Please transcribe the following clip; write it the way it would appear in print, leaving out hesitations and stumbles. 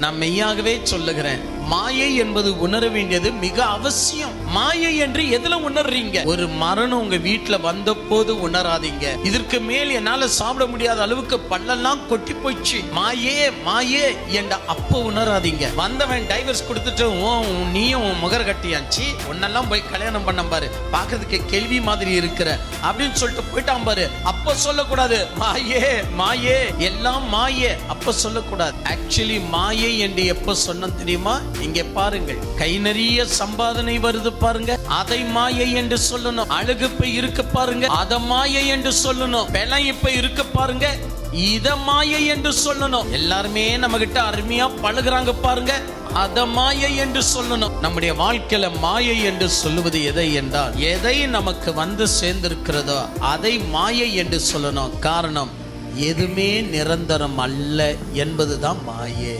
நான் மெய்யாகவே சொல்லுகிறேன், மாயை என்பது உணர வேண்டியது மிக அவசியம். மாயை என்று எதுல உணர்றீங்க? ஒரு மரணம் உங்க வீட்டுல வந்த போது உணராதீங்க. இதற்கு மேல் என்னால சாப்பிட முடியாத அளவுக்கு பல்லெல்லாம் கொட்டி போச்சு, மாயே மாயே என்ற அப்ப உணராதீங்க. வந்தவன் டைவர்ஸ் கொடுத்துட்டு நீயும் முகர் கட்டியாச்சு, உன்னெல்லாம் போய் கல்யாணம் பண்ண பாரு, பாக்குறதுக்கு கேள்வி மாதிரி இருக்கிற அப்படின்னு சொல்லிட்டு போயிட்டான் பாரு, அப்ப சொல்லக்கூடாது மாயே மாயே எல்லாம் மாயே, அப்ப சொல்லக்கூடாது. ஆக்சுவலி மாயை என்று எப்ப சொன்ன தெரியுமா? இங்கே பாருங்கள், கை நிறைய சம்பாதனை வருது பாருங்க, அதை மாயை என்று சொல்லணும். அழகு இப்ப இருக்கு பாருங்க, அத மாயை என்று சொல்லணும். பலம் இப்ப இருக்கு பாருங்க, இத மாயை என்று சொல்லணும். எல்லாருமே நம்ம கிட்ட அருமையா பழகுறாங்க பாருங்க, அத மாயை என்று சொல்லணும். நம்முடைய வாழ்க்கையில மாயை என்று சொல்லுவது எதை என்றால், எதை நமக்கு வந்து சேர்ந்திருக்கிறதோ அதை மாயை என்று சொல்லணும். காரணம், எதுவுமே நிரந்தரம் அல்ல என்பதுதான் மாயை.